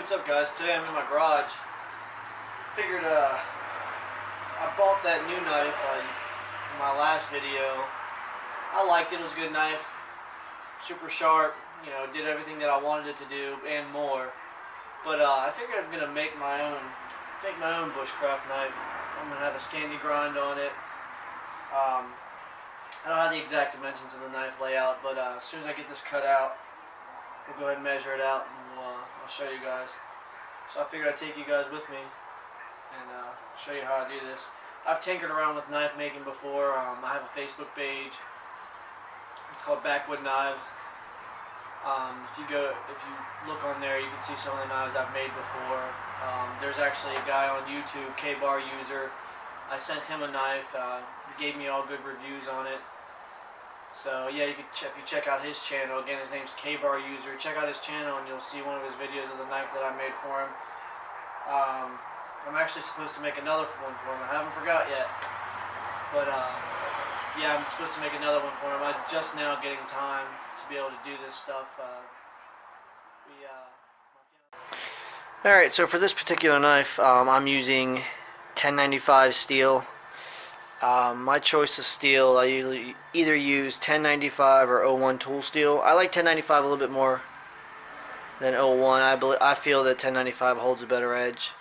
What's up, guys? Today I'm in my garage. Figured I bought that new knife in my last video. I liked it. It was a good knife. Super sharp. You know, did everything that I wanted it to do and more. But I figured I'm gonna make my own bushcraft knife. So I'm gonna have a Scandi grind on it. I don't have the exact dimensions of the knife layout, but as soon as I get this cut out, we'll go ahead and measure it out, and I'll show you guys. So I figured I'd take you guys with me and show you how I do this. I've tinkered around with knife making before. I have a Facebook page. It's called Backwood Knives. If you look on there, you can see some of the knives I've made before. There's actually a guy on YouTube, K-Bar User. I sent him a knife. He gave me all good reviews on it. So yeah, if you check out his channel, again his name's K-Bar User, check out his channel and you'll see one of his videos of the knife that I made for him. I'm actually supposed to make another one for him. I haven't forgot yet. But yeah, I'm supposed to make another one for him. I'm just now getting time to be able to do this stuff. Alright, so for this particular knife, I'm using 1095 steel. My choice of steel, I usually either use 1095 or 01 tool steel. I like 1095 a little bit more than 01. I feel that 1095 holds a better edge,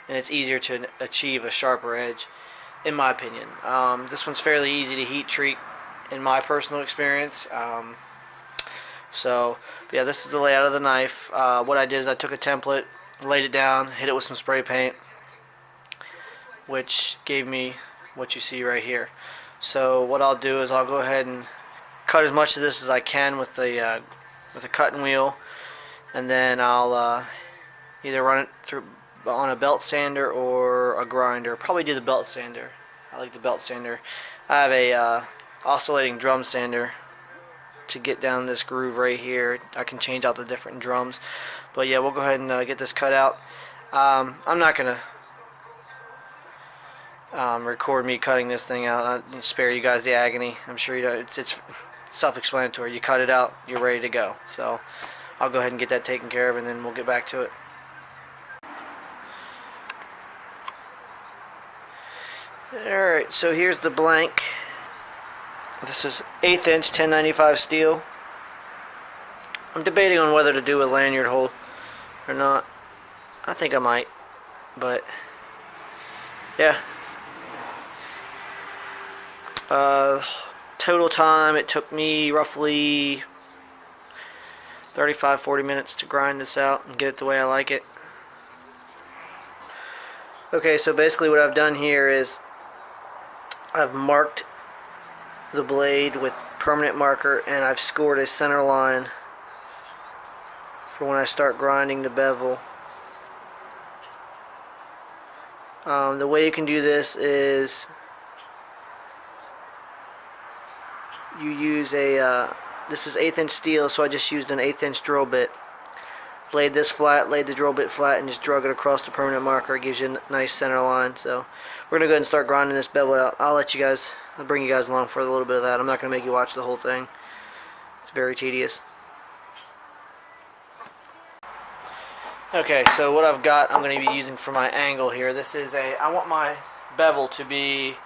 and it's easier to achieve a sharper edge, in my opinion. This one's fairly easy to heat treat, in my personal experience. So, yeah, this is the layout of the knife. What I did is I took a template, laid it down, hit it with some spray paint, which gave me what you see right here. So what I'll do is I'll go ahead and cut as much of this as I can with a cutting wheel, and then I'll either run it through on a belt sander or a grinder. Probably do the belt sander. I like the belt sander. I have a oscillating drum sander to get down this groove right here. I can change out the different drums. But yeah, we'll go ahead and get this cut out. I'm not gonna record me cutting this thing out. I'll spare you guys the agony. I'm sure you know it's self-explanatory. You cut it out, you're ready to go. So I'll go ahead and get that taken care of, and then we'll get back to it. Alright, so here's the blank. This is 1/8 inch 1095 steel. I'm debating on whether to do a lanyard hole or not. I think I might, but yeah. Total time, it took me roughly 35-40 minutes to grind this out and get it the way I like it. Okay, so basically what I've done here is I've marked the blade with permanent marker, and I've scored a center line for when I start grinding the bevel. The way you can do this is you use this is 1/8 inch steel, so I just used an 1/8 inch drill bit. Laid this flat, laid the drill bit flat, and just drug it across the permanent marker. It gives you a nice center line. So we're gonna go ahead and start grinding this bevel out. I'll bring you guys along for a little bit of that. I'm not gonna make you watch the whole thing. It's very tedious. Okay, so what I've got, I'm going to be using for my angle here. This is I want my bevel to be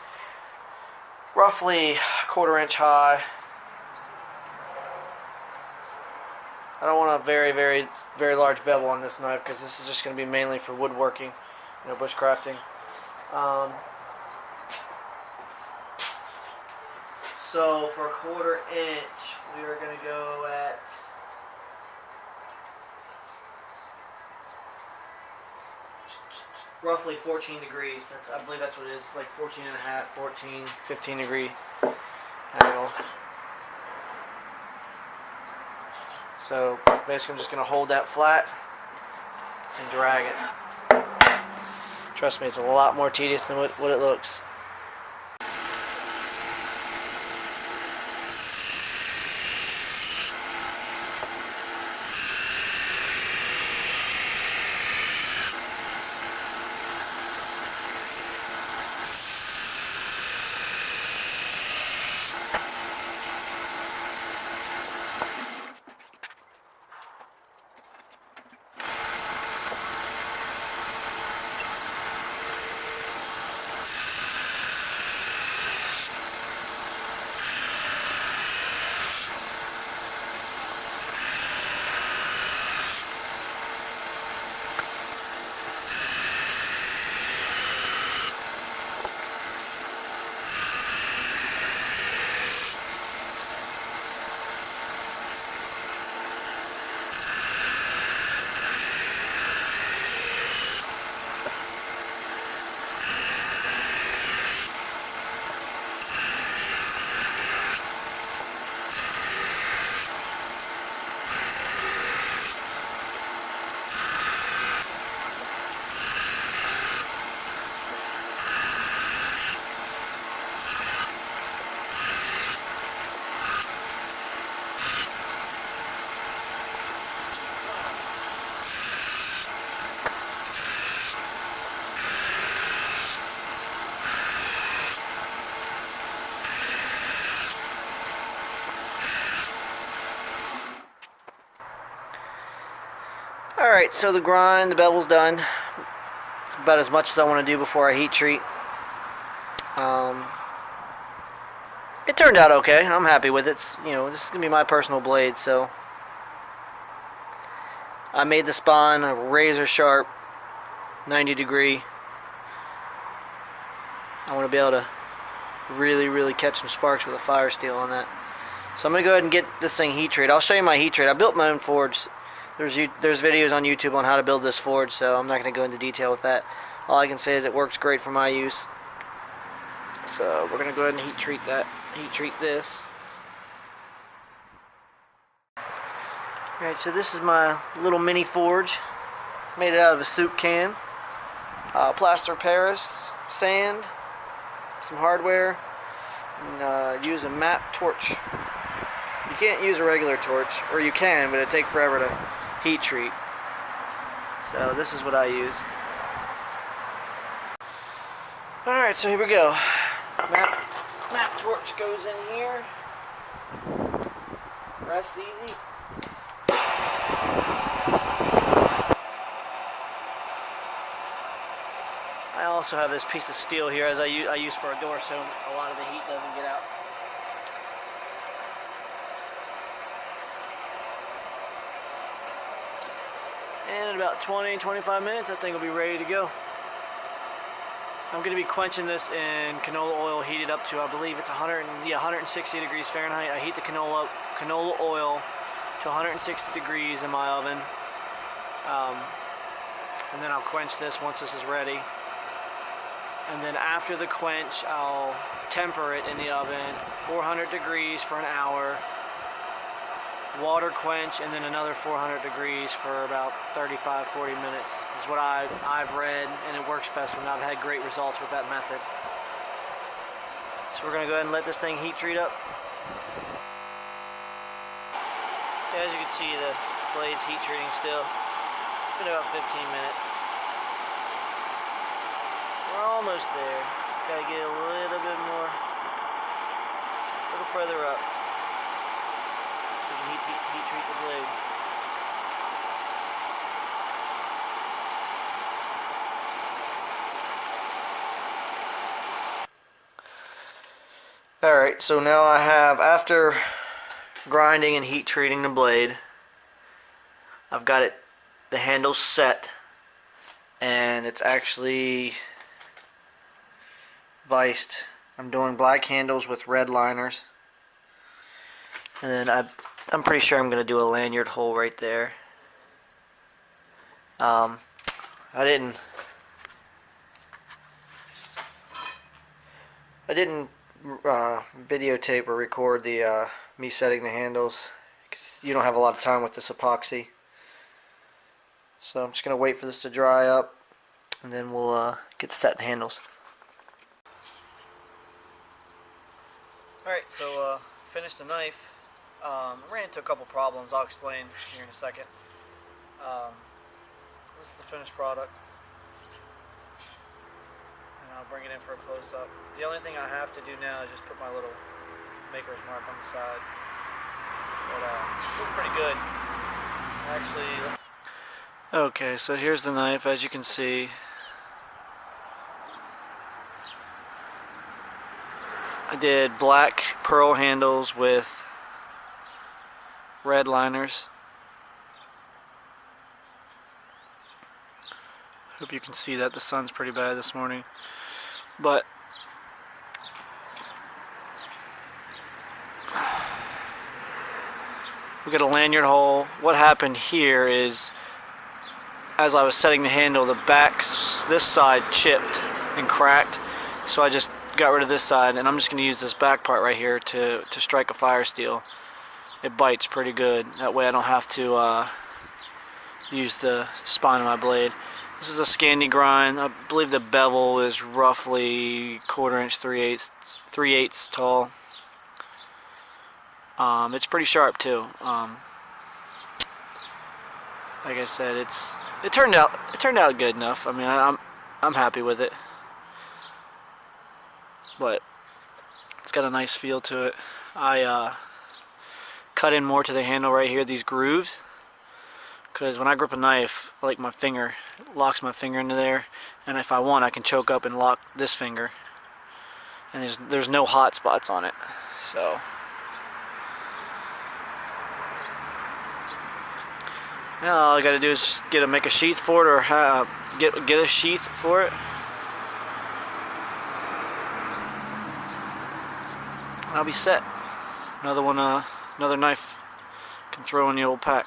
roughly 1/4 inch high. I don't want a very, very, very large bevel on this knife, because this is just going to be mainly for woodworking, you know, bushcrafting. So for 1/4 inch, we are going to go at roughly 14 degrees. I believe that's what it is, like 14 and a half, 14, 15 degree angle. So basically I'm just going to hold that flat and drag it. Trust me, it's a lot more tedious than what it looks. Alright, so the grind, the bevel's done. It's about as much as I want to do before I heat treat. It turned out okay. I'm happy with it. It's, you know, this is going to be my personal blade, so I made the spine a razor sharp, 90 degree. I want to be able to really catch some sparks with a fire steel on that. So I'm going to go ahead and get this thing heat treated. I'll show you my heat treat. I built my own forge. There's videos on YouTube on how to build this forge, so I'm not going to go into detail with that. All I can say is it works great for my use. So we're going to go ahead and heat treat this. Alright, so this is my little mini forge. Made it out of a soup can. Plaster of Paris, sand, some hardware, and use a map torch. You can't use a regular torch, or you can, but it'd take forever to heat treat. So this is what I use. Alright, so here we go. Map torch goes in here. Rest easy. I also have this piece of steel here as I use for a door, so a lot of the heat doesn't get out. And in about 20-25 minutes, I think it'll be ready to go. I'm going to be quenching this in canola oil heated up to, I believe it's 160 degrees Fahrenheit. I heat the canola oil to 160 degrees in my oven. And then I'll quench this once this is ready. And then after the quench, I'll temper it in the oven, 400 degrees for an hour. Water quench, and then another 400 degrees for about 35-40 minutes is what I've read, and it works best when I've had great results with that method. So we're going to go ahead and let this thing heat treat up. As you can see, the blade's heat treating still. It's been about 15 minutes. We're almost there. It's got to get a little bit more, a little further up. Heat treat the blade. Alright, so now I have, after grinding and heat treating the blade, I've got it, the handle set, and it's actually viced. I'm doing black handles with red liners. And then I'm pretty sure I'm going to do a lanyard hole right there. I didn't videotape or record the me setting the handles, because you don't have a lot of time with this epoxy. So I'm just going to wait for this to dry up, and then we'll get setting handles. Alright, so finished the knife. Ran into a couple problems I'll explain here in a second. This is the finished product, and I'll bring it in for a close-up. The only thing I have to do now is just put my little maker's mark on the side. But it feels pretty good. Actually. Okay, so here's the knife. As you can see, I did black pearl handles with red liners. Hope you can see that. The sun's pretty bad this morning, but we got a lanyard hole. What happened here is, as I was setting the handle, the backs, this side chipped and cracked, so I just got rid of this side, and I'm just going to use this back part right here to strike a fire steel. It bites pretty good. That way I don't have to use the spine of my blade. This is a Scandi grind. I believe the bevel is roughly 1/4 inch, 3/8 tall. It's pretty sharp too. Like I said, it turned out good enough. I mean, I'm happy with it. But it's got a nice feel to it. I cut in more to the handle right here, these grooves. because when I grip a knife, like my finger, it locks my finger into there, and if I want, I can choke up and lock this finger, and there's no hot spots on it. So now all I gotta do is just make a sheath for it, or get a sheath for it. I'll be set. Another one, another knife can throw in the old pack.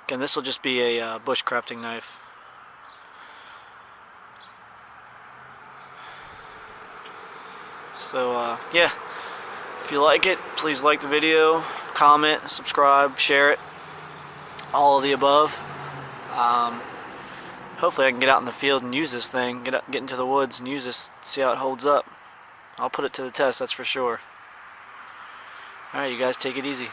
Again, this will just be a bushcrafting knife. So yeah, if you like it, please like the video, comment, subscribe, share it, all of the above. Hopefully I can get out in the field and use this thing, get into the woods and use this, see how it holds up. I'll put it to the test, that's for sure. Alright, you guys take it easy.